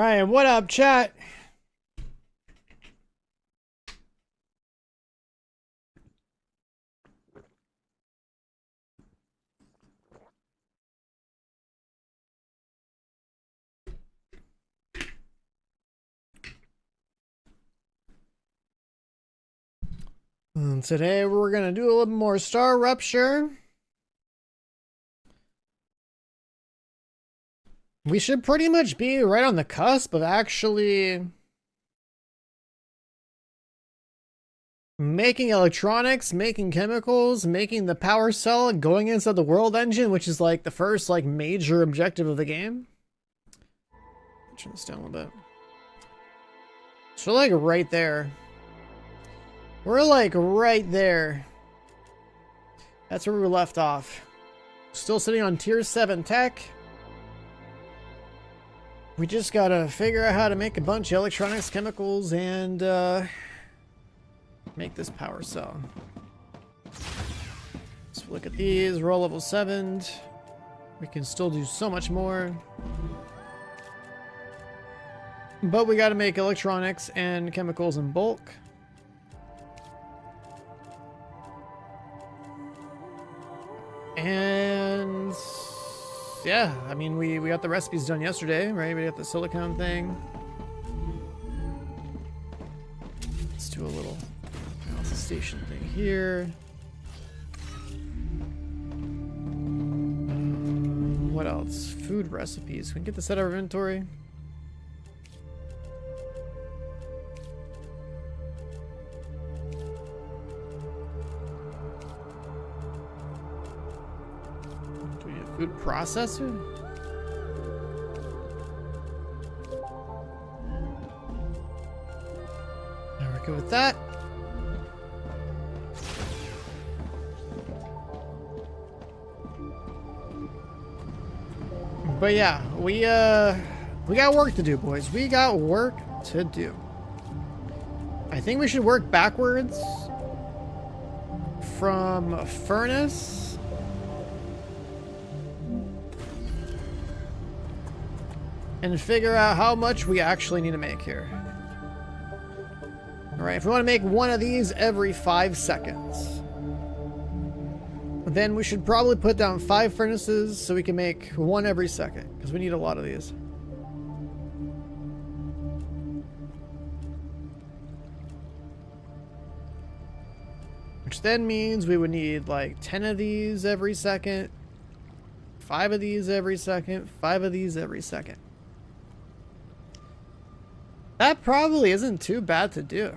Alright, what up, chat? And today we're gonna do a little more StarRupture. We should pretty much be right on the cusp of actually making electronics, making chemicals, making the power cell, going inside the world engine, which is like the first like major objective of the game. Turn this down a little bit. So like right there. We're like right there. That's where we left off. Still sitting on tier 7 tech. We just gotta figure out how to make a bunch of electronics, chemicals, and make this power cell. So look at these, we're all level 7. We can still do so much more. But we gotta make electronics and chemicals in bulk. And yeah, I mean, we got the recipes done yesterday, right? We got the silicone thing. Let's do a little analysis station thing here. What else? Food recipes. Can we get this out of our inventory? Food processor? Now we're good with that. But yeah, we got work to do, boys. We got work to do. I think we should work backwards from furnace. And figure out how much we actually need to make here. Alright, if we want to make one of these every 5 seconds, then we should probably put down 5 furnaces so we can make one every second, because we need a lot of these. Which then means we would need like 10 of these every second, 5 of these every second, 5 of these every second. That probably isn't too bad to do.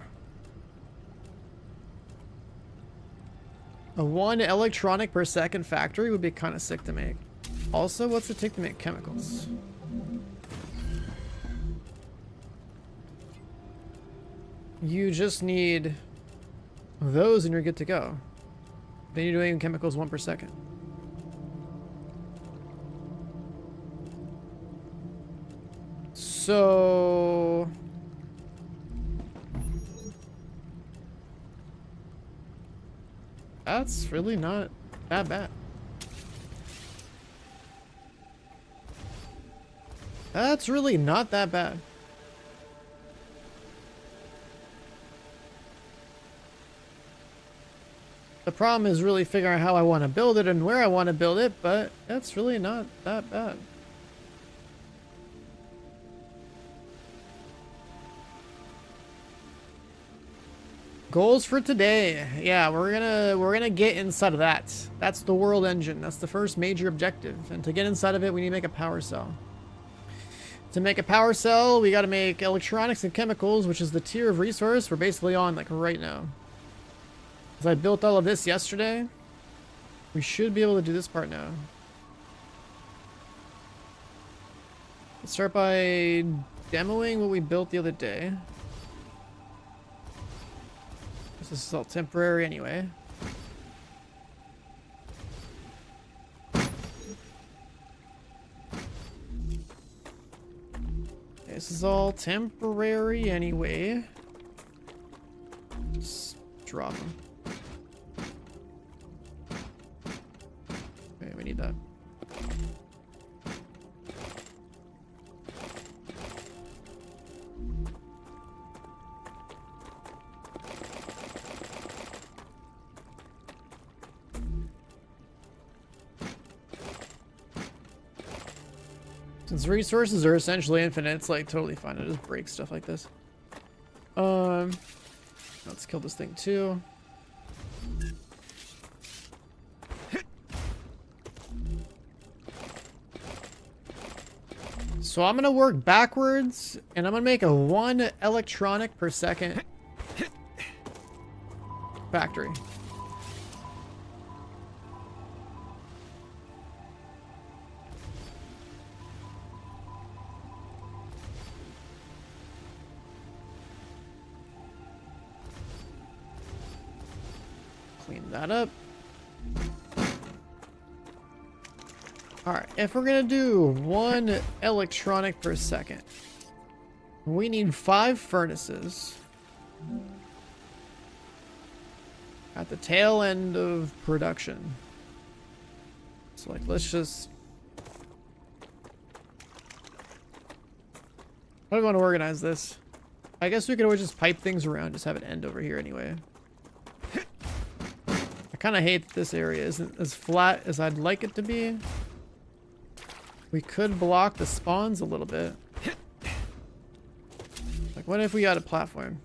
A 1 electronic per second factory would be kind of sick to make. Also, what's it take to make chemicals? You just need those and you're good to go. Then you're doing chemicals 1 per second. So that's really not that bad. That's really not that bad. The problem is really figuring out how I want to build it and where I want to build it, but that's really not that bad. Goals for today. Yeah, we're gonna get inside of that. That's the world engine. That's the first major objective. And to get inside of it, we need to make a power cell. To make a power cell, we gotta make electronics and chemicals, which is the tier of resource we're basically on like right now. As I built all of this yesterday, we should be able to do this part now. Let's start by demoing what we built the other day. This is all temporary anyway. This is all temporary anyway. Just drop them. Okay, we need that. Since resources are essentially infinite, it's like totally fine to just break stuff like this. Let's kill this thing too. So I'm gonna work backwards, and I'm gonna make a 1 electronic per second factory. Clean that up. Alright, if we're gonna do 1 electronic per second, we need 5 furnaces at the tail end of production. So like, let's just... How do we want to organize this? I guess we could always just pipe things around, just have it end over here anyway. I kind of hate that this area isn't as flat as I'd like it to be. We could block the spawns a little bit. Like, what if we got a platform?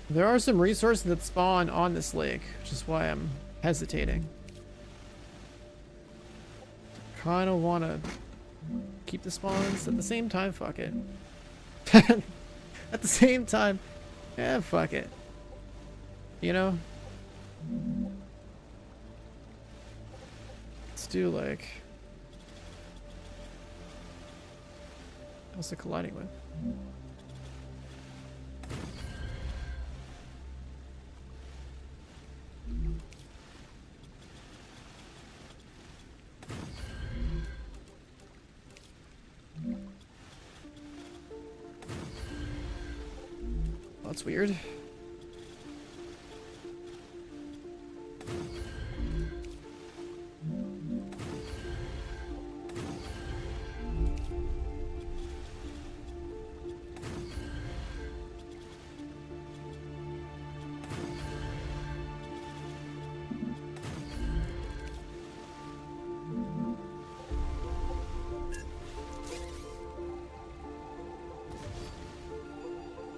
There are some resources that spawn on this lake, which is why I'm hesitating. Kind of want to keep the spawns at the same time. Fuck it. At the same time, yeah, fuck it. You know? Let's do like... What's it colliding with? That's weird.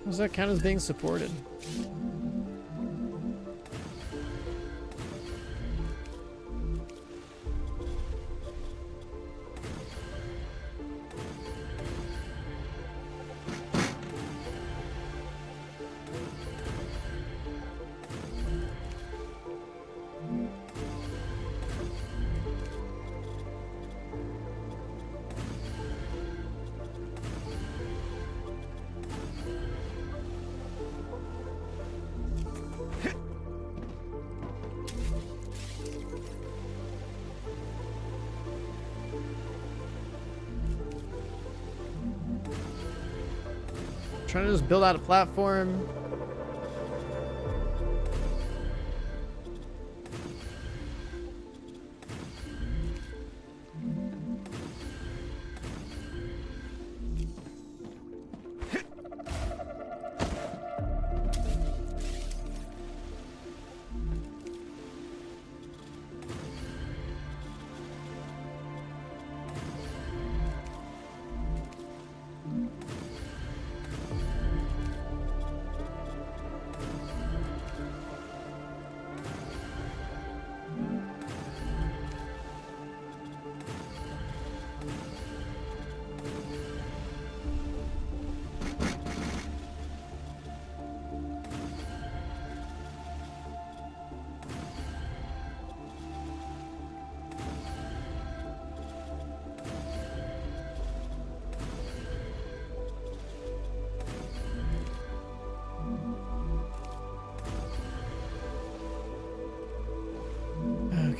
Does that count as being supported? Trying to just build out a platform.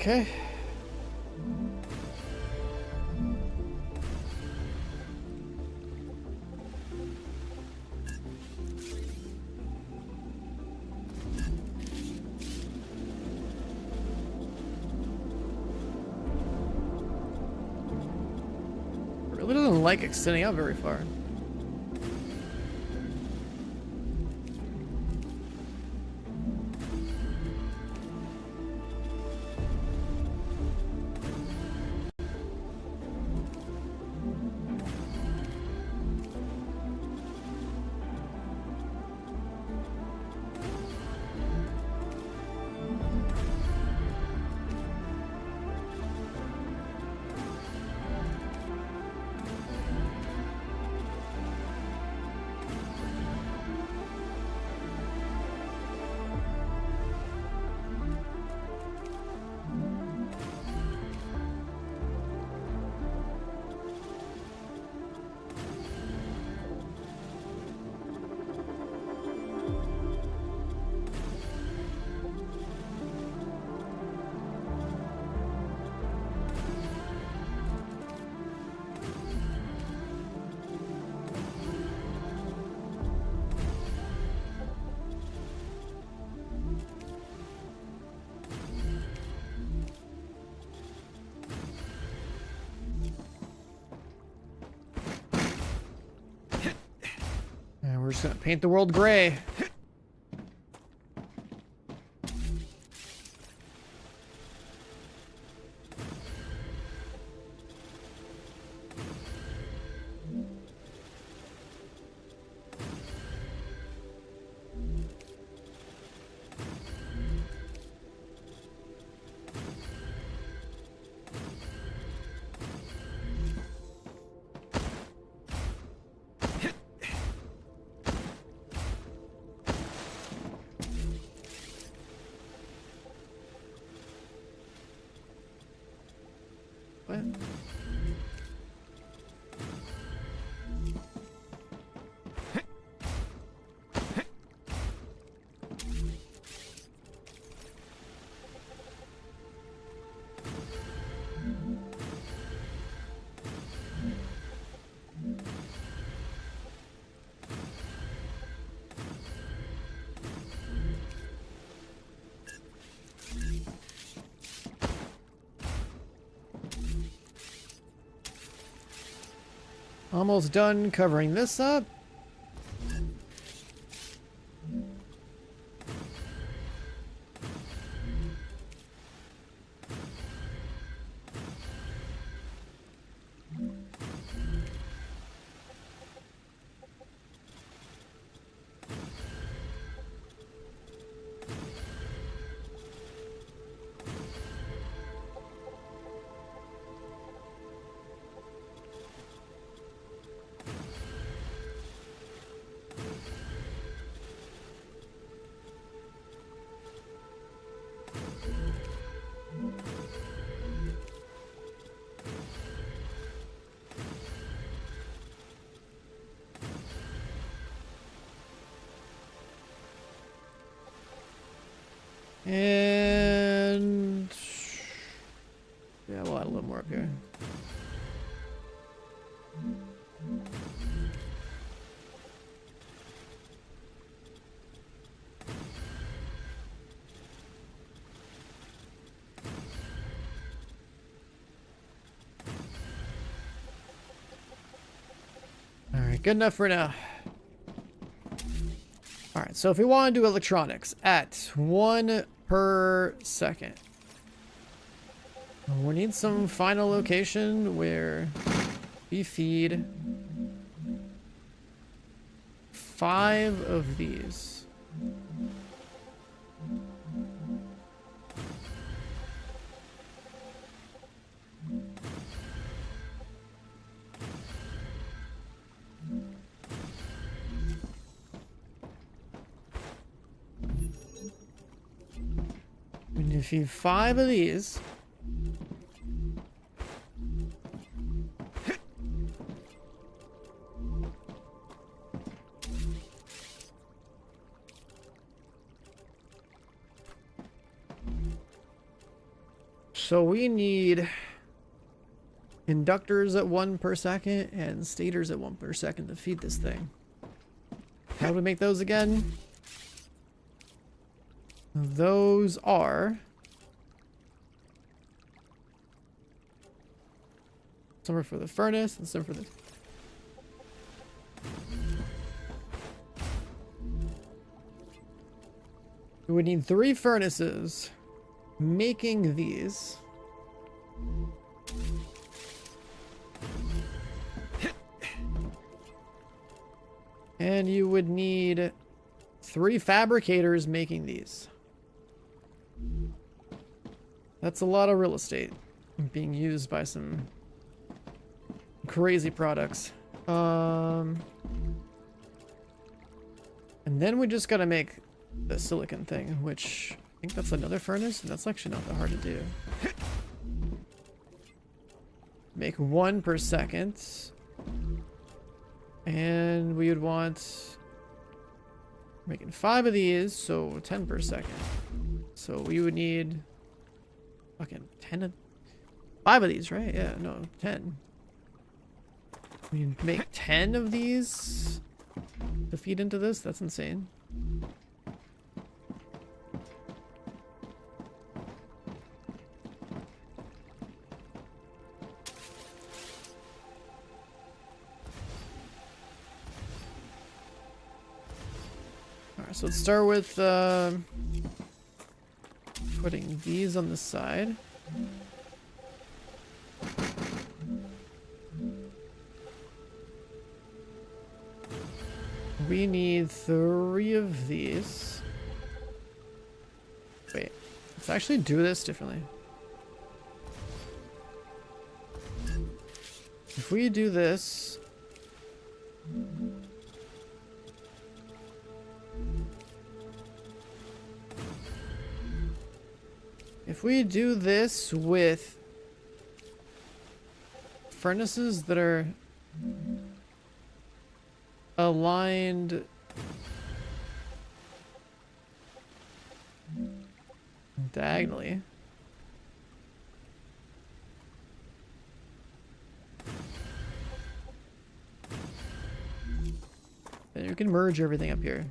Okay. Really doesn't like extending out very far. Just gonna paint the world gray. What? Almost done covering this up. And yeah, we'll add a little more up here. All right, good enough for now. All right, so if we want to do electronics at 1 per second, we need some final location where we feed 5 of these. And if you 5 of these, so we need inductors at 1 per second and stators at 1 per second to feed this thing. How do we make those again? Those are some are for the furnace and some for the we would need 3 furnaces making these. And you would need 3 fabricators making these. That's a lot of real estate being used by some crazy products. And then we just gotta make the silicon thing, which I think that's another furnace, and that's actually not that hard to do. Make 1 per second. And we would want making 5 of these, so 10 per second. So we would need fucking 5 of these, right? Yeah, no, 10. We make 10 of these to feed into this? That's insane. So let's start with putting these on the side. We need 3 of these. Wait, let's actually do this differently. If we do this, if we do this with furnaces that are aligned diagonally, then you can merge everything up here.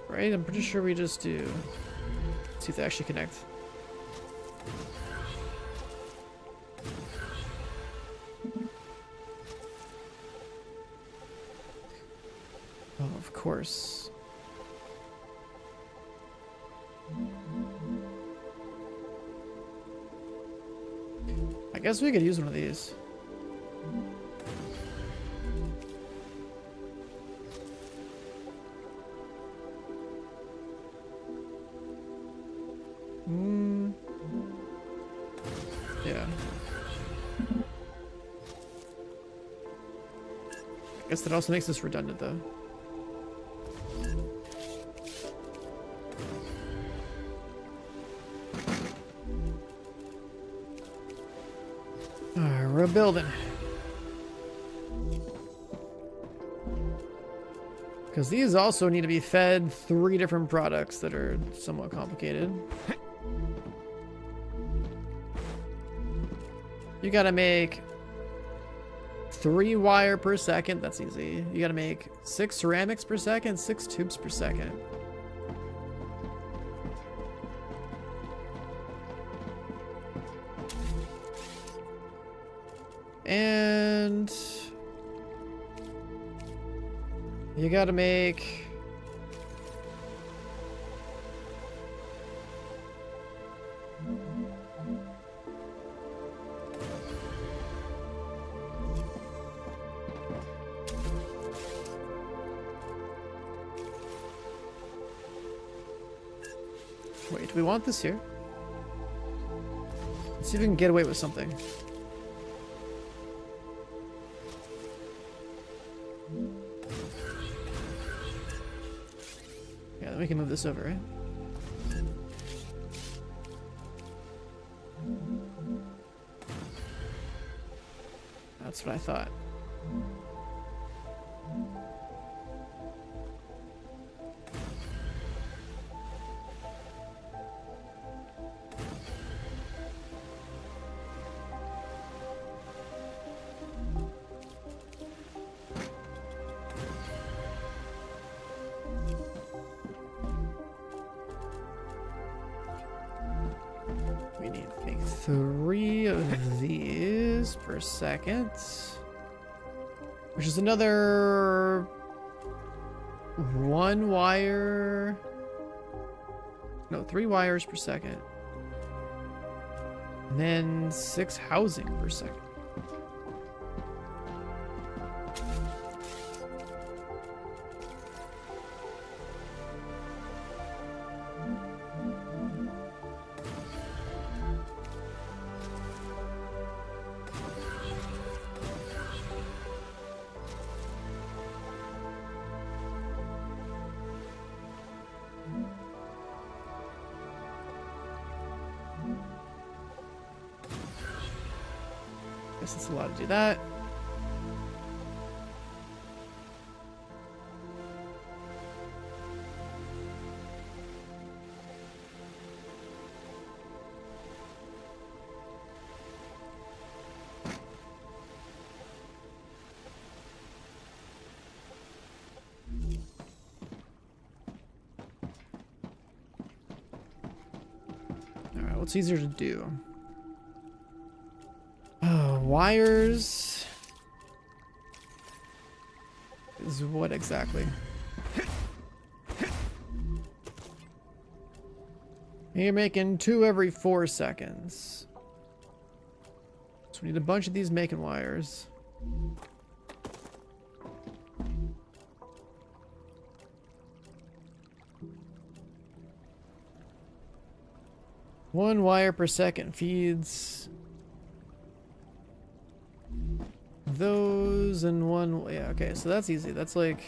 Right? I'm pretty sure we just do. Let's see if they actually connect. Oh, of course. I guess we could use one of these. Yeah. I guess that also makes this redundant, though. Alright, we're building. Because these also need to be fed 3 different products that are somewhat complicated. You gotta make 3 wire per second. That's easy. You gotta make 6 ceramics per second, 6 tubes per second. And you gotta make wait, do we want this here? Let's see if we can get away with something. Yeah, then we can move this over, right? That's what I thought. We need to make 3 of these per second, which is another 1 wire. No, 3 wires per second, and then 6 housing per second. Guess it's allowed to do that. what's easier to do? Wires is what exactly? You're making 2 every 4 seconds. So we need a bunch of these making wires. One wire per second feeds those, and one, yeah, okay, so that's easy. That's like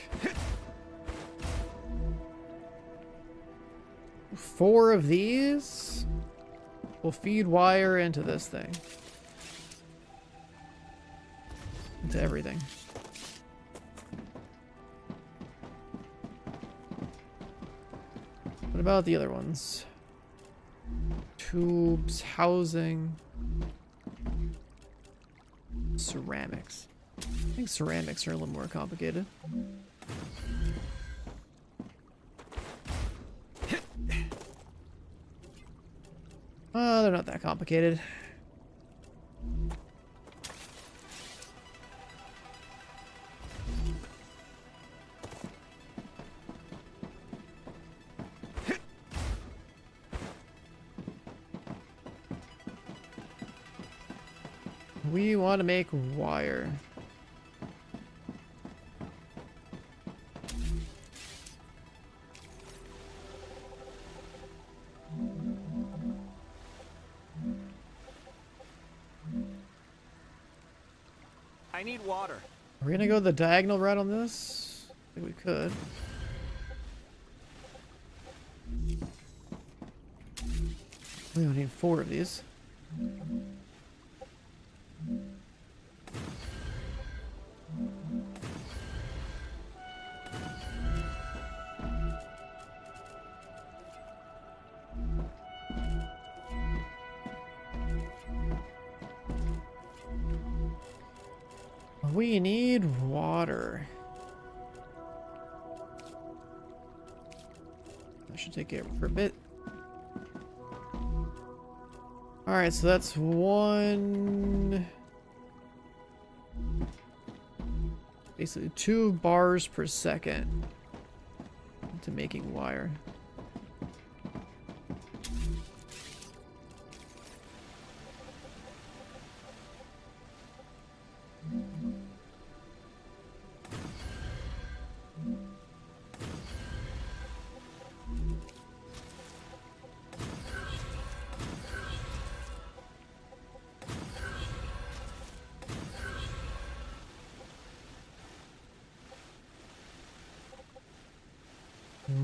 4 of these will feed wire into this thing. Into everything. What about the other ones? Tubes, housing, ceramics. I think ceramics are a little more complicated. They're not that complicated. We want to make wire. I need water. Are we gonna go the diagonal route on this? I think we could. We only need 4 of these. We need water. That should take care of it for a bit. Alright, so that's 1... basically 2 bars per second into making wire.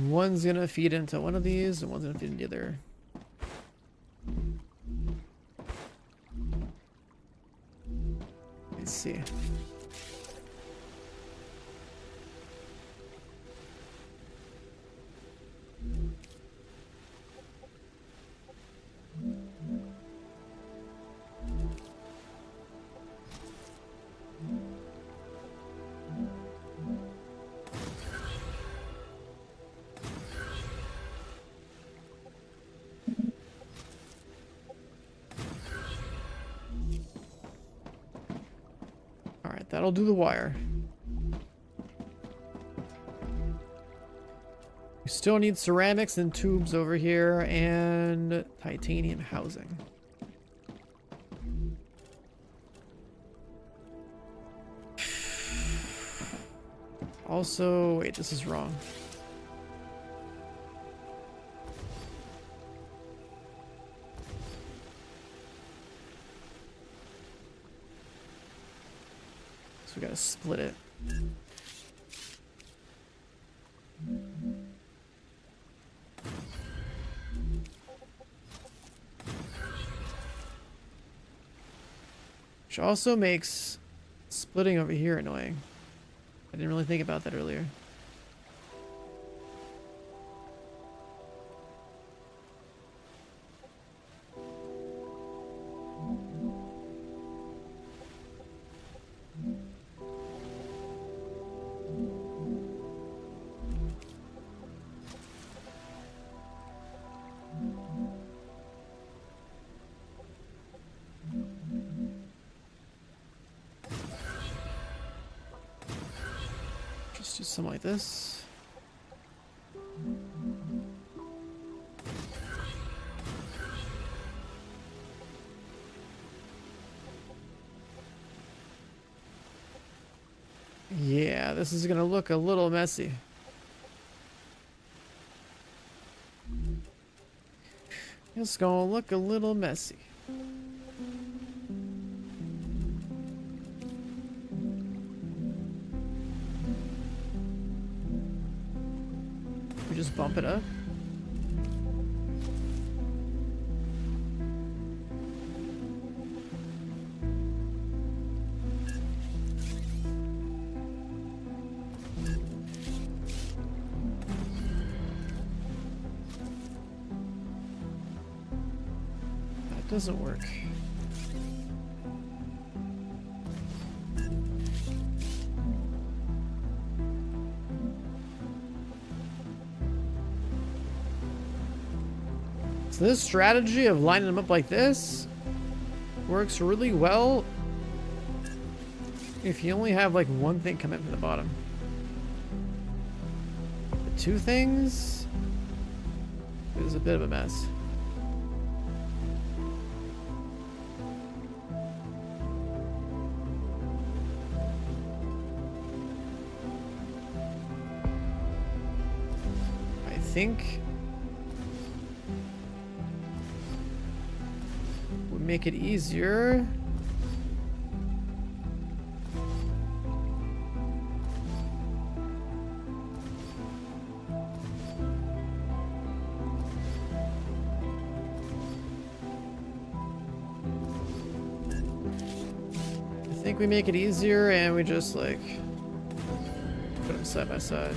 One's gonna feed into one of these, and one's gonna feed into the other. Let's see. Alright, that'll do the wire. We still need ceramics and tubes over here, and titanium housing. Also, wait, this is wrong. So we gotta split it. Which also makes splitting over here annoying. I didn't really think about that earlier. do something like this. Yeah, this is gonna look a little messy. It's gonna look a little messy. We just bump it up. That doesn't work. So this strategy of lining them up like this works really well if you only have like one thing come in from the bottom. The two things is a bit of a mess. I think would make it easier. I think we make it easier and we just like put them side by side.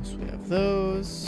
So we have those.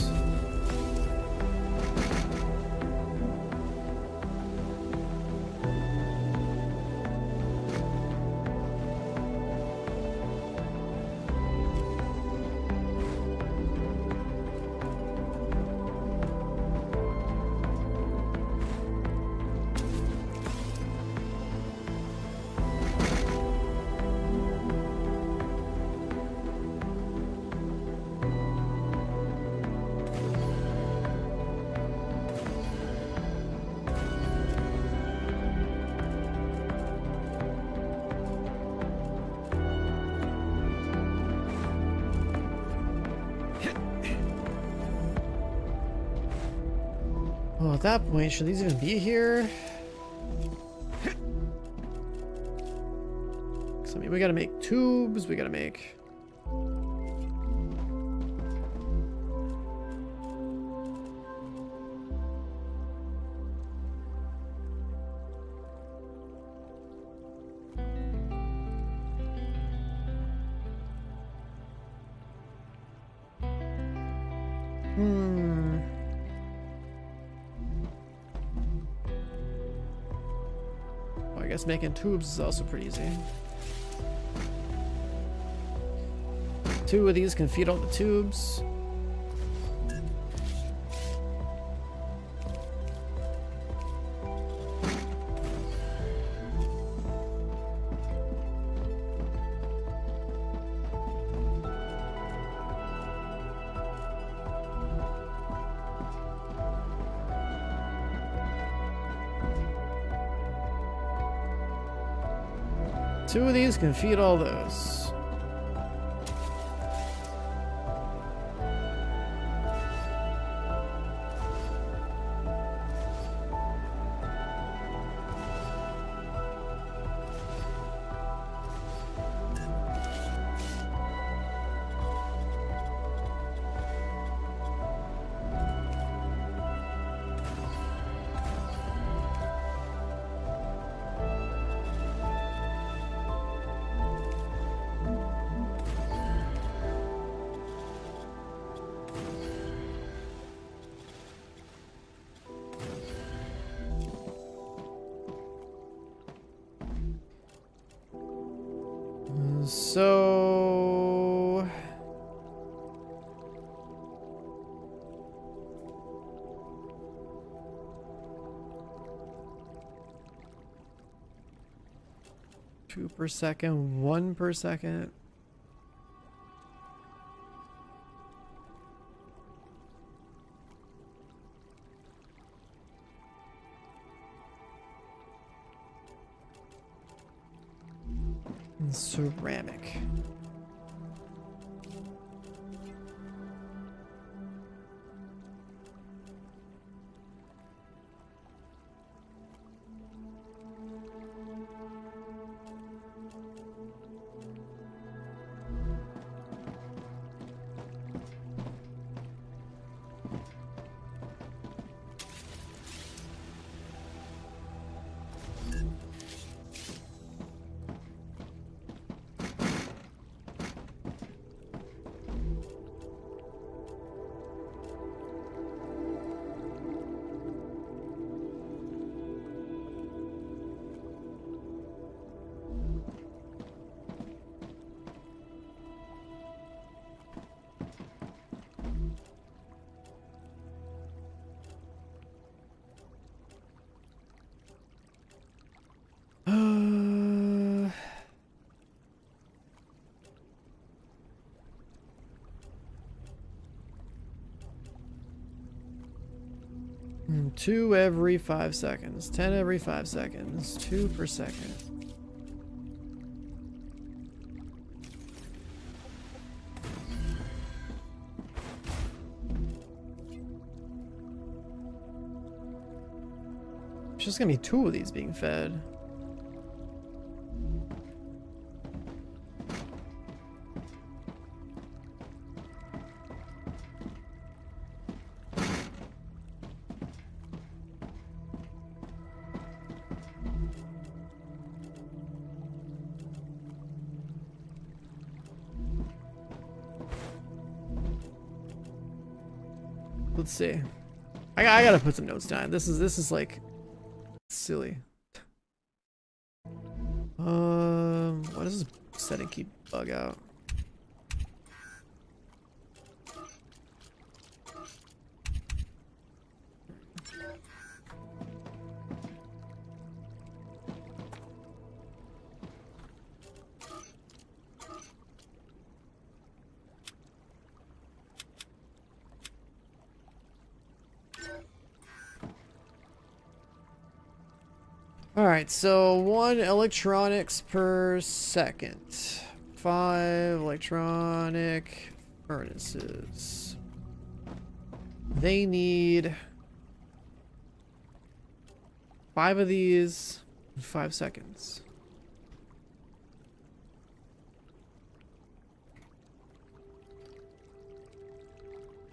Well, at that point, should these even be here? 'Cause, I mean, we gotta make tubes, we gotta make... Well, I guess making tubes is also pretty easy. Two of these can feed all the tubes. Two of these can feed all those. So 2 per second, 1 per second. And ceramic. Two every 5 seconds. 10 every 5 seconds. 2 per second. It's just gonna be 2 of these being fed. Let's see. I gotta put some notes down. This is like silly. Why does this setting keep bug out? Alright, so 1 electronics per second. 5 electronic furnaces. They need 5 of these in 5 seconds.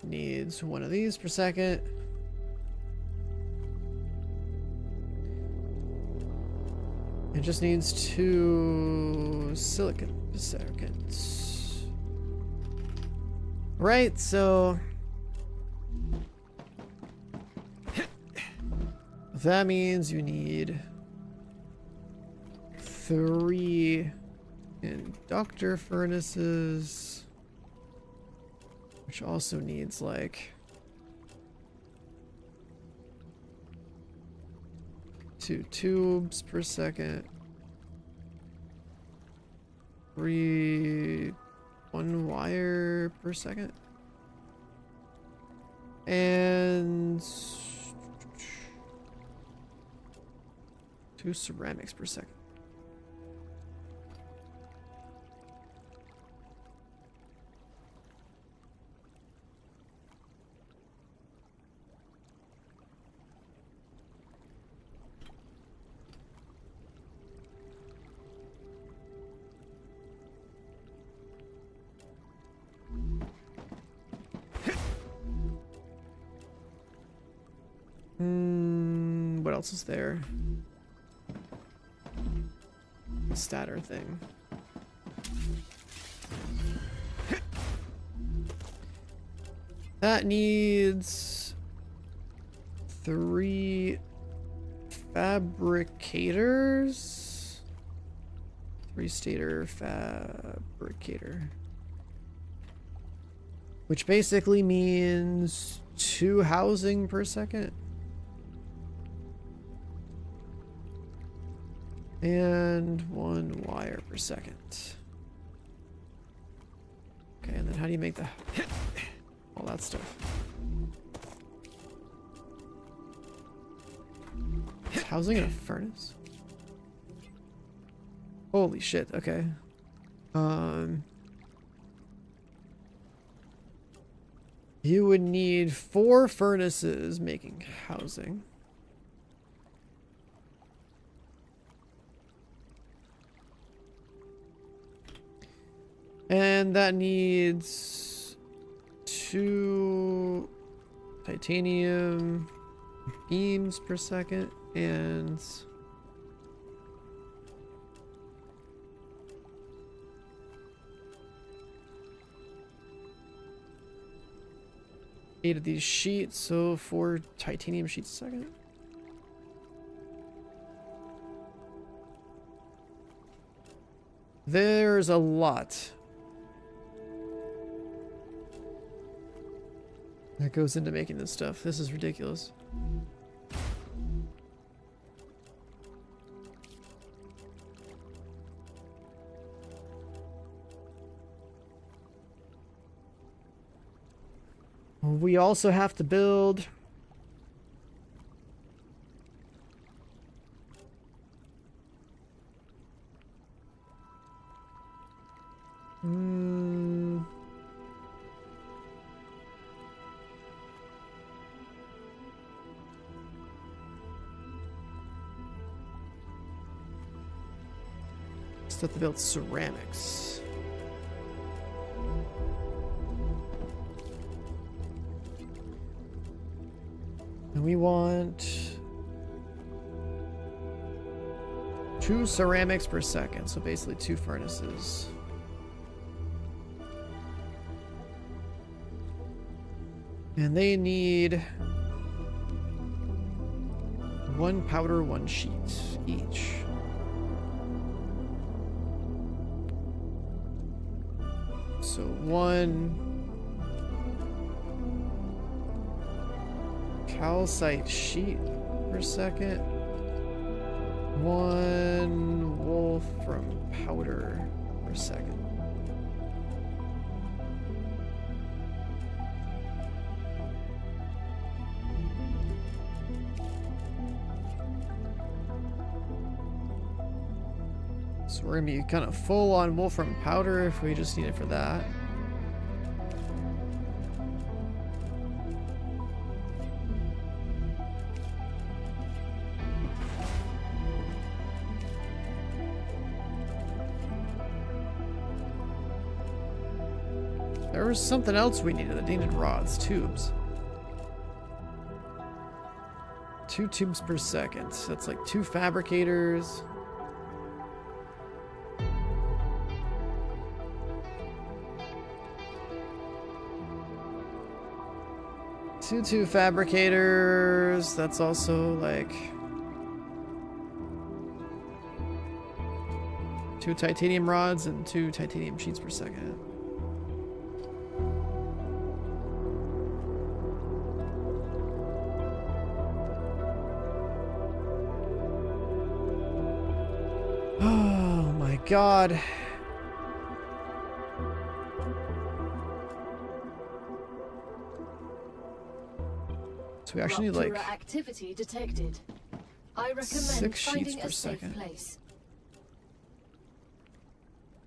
Needs 1 of these per second. It just needs 2 silicon per second. Right, so that means you need 3 inductor furnaces, which also needs like 2 tubes per second. 1 wire per second. And 2 ceramics per second. What else is there? The statter thing. That needs 3 fabricators. Restater fabricator. Which basically means 2 housing per second. And 1 wire per second. Okay, and then how do you make the... all that stuff? Is housing in a furnace? Holy shit, okay. You would need 4 furnaces making housing. And that needs 2 titanium beams per second and 8 of these sheets, so 4 titanium sheets a second. There's a lot that goes into making this stuff. This is ridiculous. We also have to build still have to build ceramics. And we want 2 ceramics per second, so basically 2 furnaces. And they need 1 powder, 1 sheet each. So 1 calcite sheet per second, 1 wolfram powder per second. So we're gonna be kind of full on wolfram powder if we just need it for that. There was something else we needed that needed rods, tubes. 2 tubes per second. So that's like 2 fabricators. Two fabricators. That's also like 2 titanium rods and 2 titanium sheets per second. Oh my god. So we actually need like activity detected. I recommend 6 sheets finding per a safe second. place.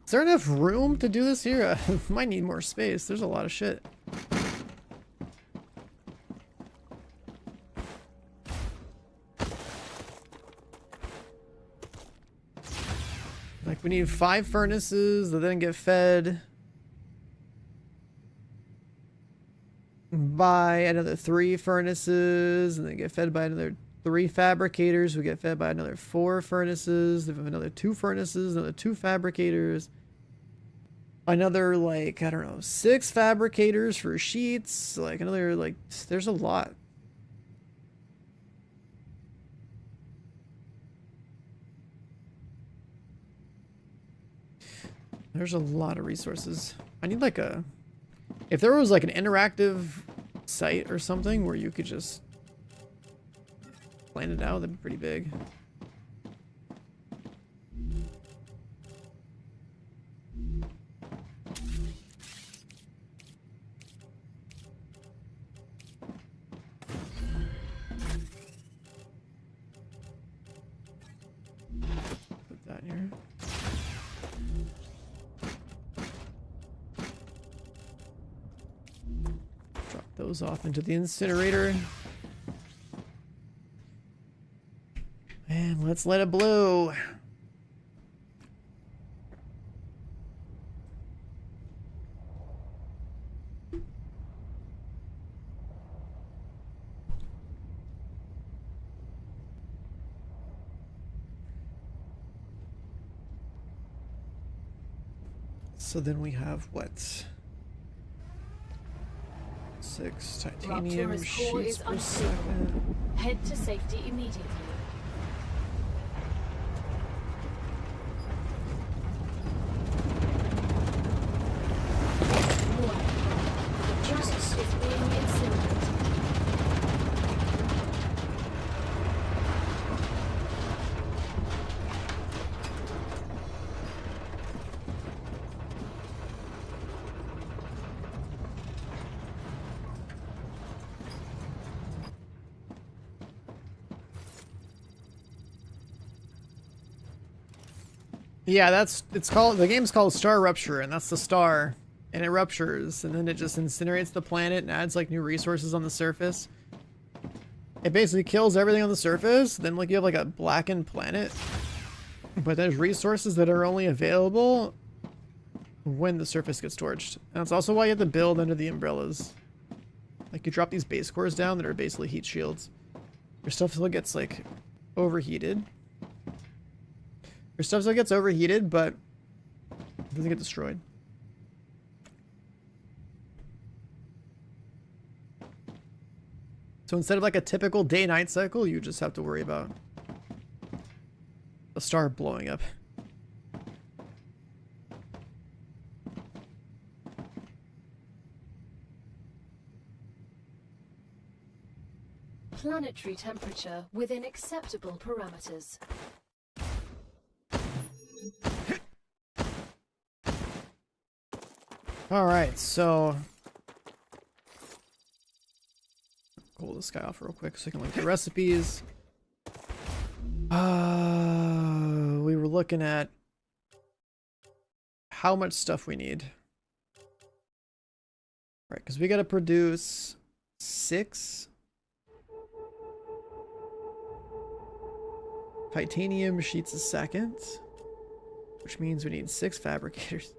Is there enough room to do this here? Might need more space. There's a lot of shit. Like we need 5 furnaces that then get fed by another 3 furnaces, and then get fed by another 3 fabricators. We get fed by another 4 furnaces. Then we have another 2 furnaces, another 2 fabricators. Another, like, I don't know, 6 fabricators for sheets. Like, another, like, there's a lot. There's a lot of resources. I need like a... If there was like an interactive site or something where you could just plan it out, that'd be pretty big. Put that here. Drop those off into the incinerator. And let's let it blow. So then we have what? 6 titanium Rapture's core sheets is per unstable. second. Head to safety immediately. Warning. The planet is being incinerated. Yeah, the game's called StarRupture, and that's the star, and it ruptures, and then it just incinerates the planet and adds like new resources on the surface. It basically kills everything on the surface, then like you have like a blackened planet, but there's resources that are only available when the surface gets torched. And that's also why you have to build under the umbrellas. Like you drop these base cores down that are basically heat shields. Your stuff still gets like overheated. Your stuff still gets overheated, but it doesn't get destroyed. So instead of like a typical day-night cycle, you just have to worry about a star blowing up. Planetary temperature within acceptable parameters. All right, so cool this guy off real quick so I can look at the recipes. We were looking at how much stuff we need. Right, because we got to produce 6 titanium sheets a second, which means we need 6 fabricators.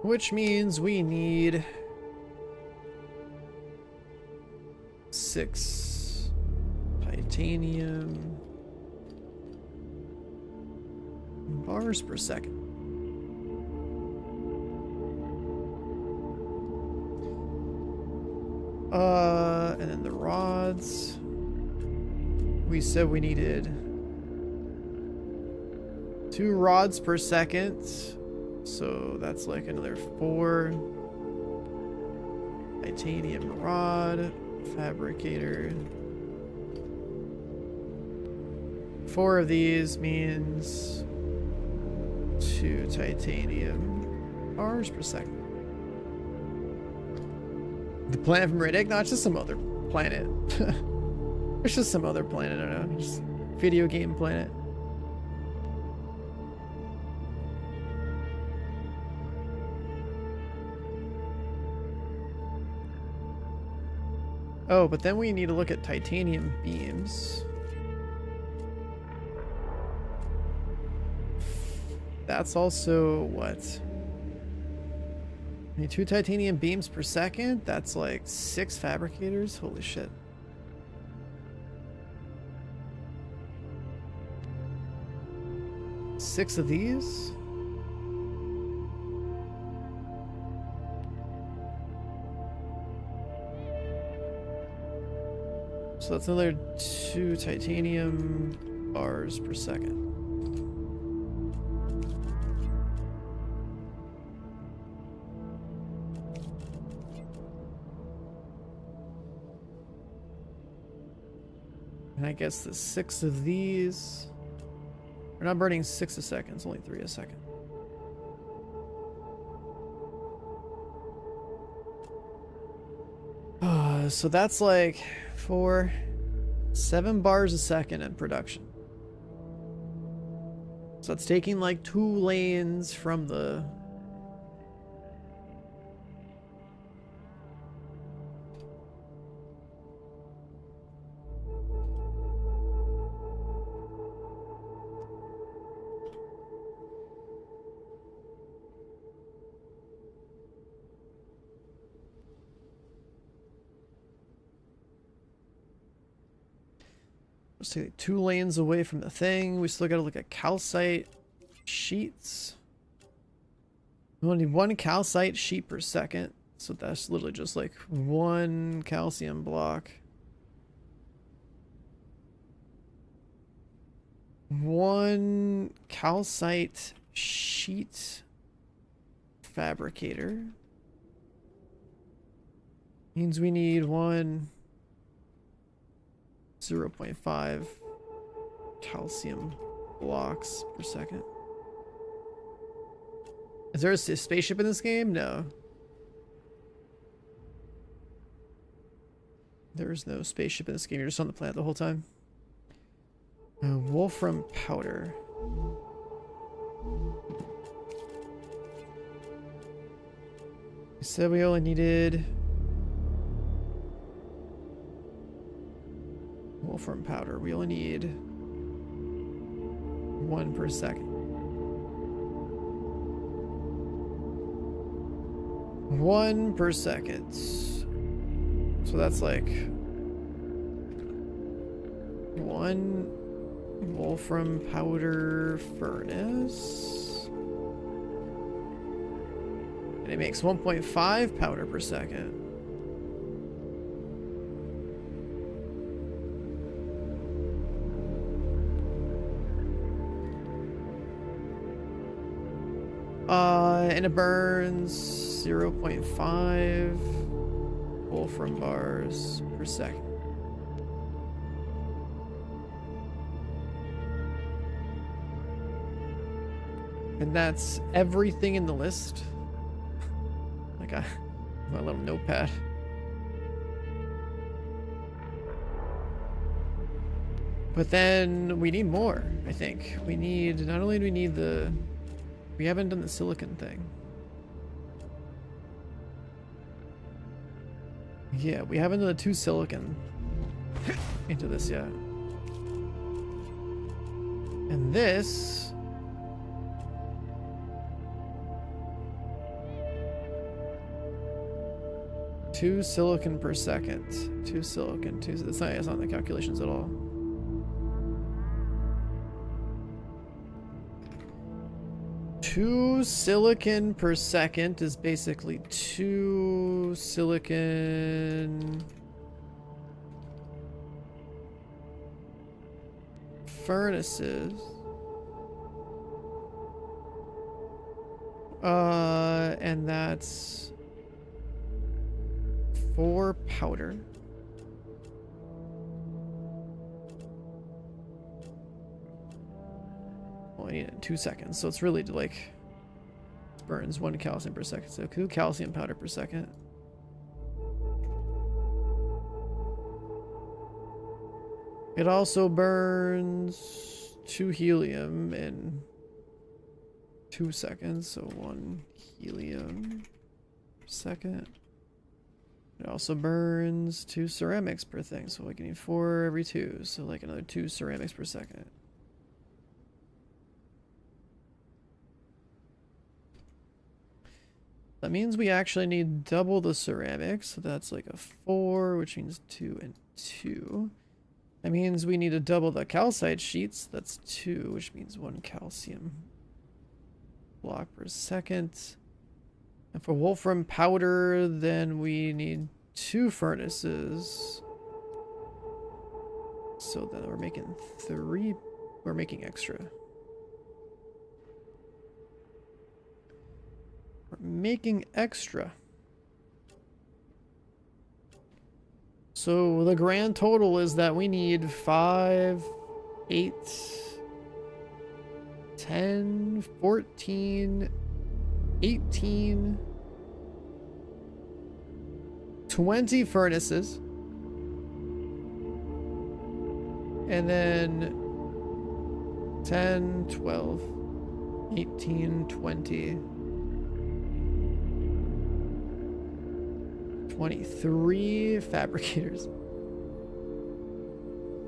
Which means we need 6 titanium bars per second. And then the rods. We said we needed 2 rods per second. So that's like another 4 titanium rod fabricator. 4 of these means 2 titanium bars per second. The planet from Riddick? No, it's just some other planet. It's just some other planet, I don't know. Just video game planet. Oh, but then we need to look at titanium beams. That's also what? I need 2 titanium beams per second? That's like 6 fabricators? Holy shit. Six of these? So that's another 2 titanium bars per second. And I guess the 6 of these. We're not burning 6 a second, it's only 3 a second. So that's like 7 bars a second in production. So it's taking like 2 lanes from the... Let's say 2 lanes away from the thing. We still gotta look at calcite sheets. We only need 1 calcite sheet per second. So that's literally just like 1 calcium block. 1 calcite sheet fabricator. Means we need 0.5 calcium blocks per second. Is there a spaceship in this game? No. There is no spaceship in this game. You're just on the planet the whole time. Wolfram powder. We said we only needed wolfram powder. We only need 1 per second. 1 per second. So that's like 1 wolfram powder furnace. And it makes 1.5 powder per second. And it burns 0.5 wolfram bars per second. And that's everything in the list. Like my little notepad. But then we need more, I think. We need, not only do we need the... We haven't done the silicon thing. Yeah, we haven't done the 2 silicon into this yet. And this... Two silicon per second. 2 silicon. It's not in the calculations at all. Two silicon per second is basically 2 silicon furnaces. And that's 4 powder. Well, I need it in 2 seconds, so it's really like burns 1 calcium per second. So 2 calcium powder per second. It also burns 2 helium in 2 seconds, so 1 helium per second. It also burns 2 ceramics per thing, so like I need 4 every 2, so like another 2 ceramics per second. That means we actually need double the ceramics, so that's like a 4, which means 2 and 2. That means we need to double the calcite sheets, that's 2, which means 1 calcium block per second. And for wolfram powder, then we need 2 furnaces. So then we're making 3. We're making extra. We're making extra. So the grand total is that we need 5, 8, 10, 14, 18, 20 furnaces. And then 10, 12, 18, 20, 23 fabricators.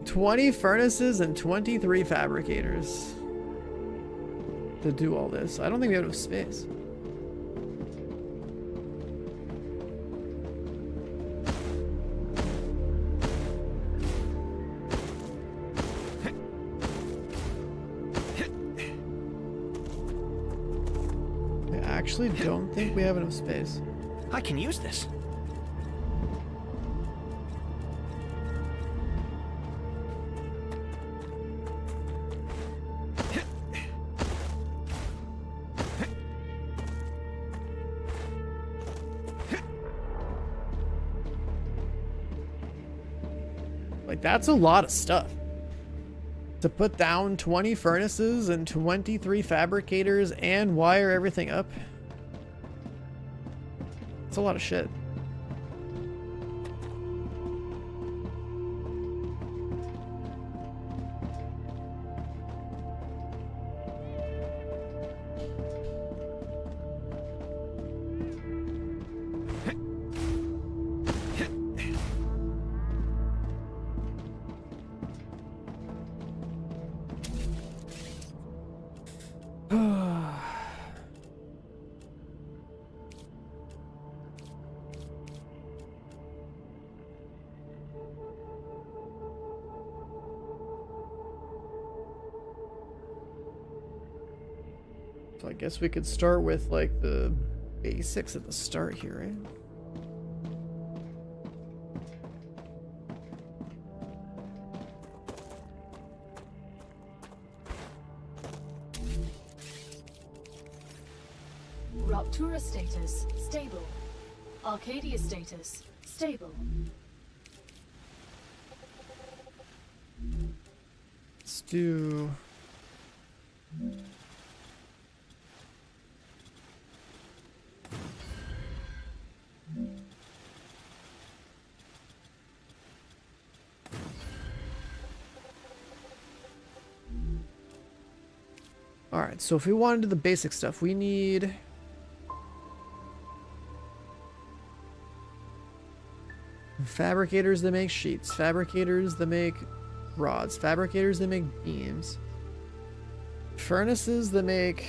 20 furnaces and 23 fabricators to do all this. I don't think we have enough space. I actually don't think we have enough space. I can use this. Like, that's a lot of stuff. To put down 20 furnaces and 23 fabricators and wire everything up. It's a lot of shit. So I guess we could start with like the basics at the start here, right? Ruptura status stable. Arcadia status stable. Let's do... Alright, so if we want to do the basic stuff, we need... fabricators that make sheets, fabricators that make rods, fabricators that make beams, furnaces that make...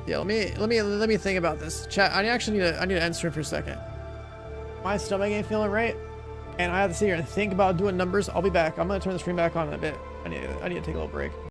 Yeah, let me think about this. Chat, I actually need to end stream for a second. My stomach ain't feeling right, and I have to sit here and think about doing numbers. I'll be back. I'm gonna turn the stream back on in a bit. I need to take a little break.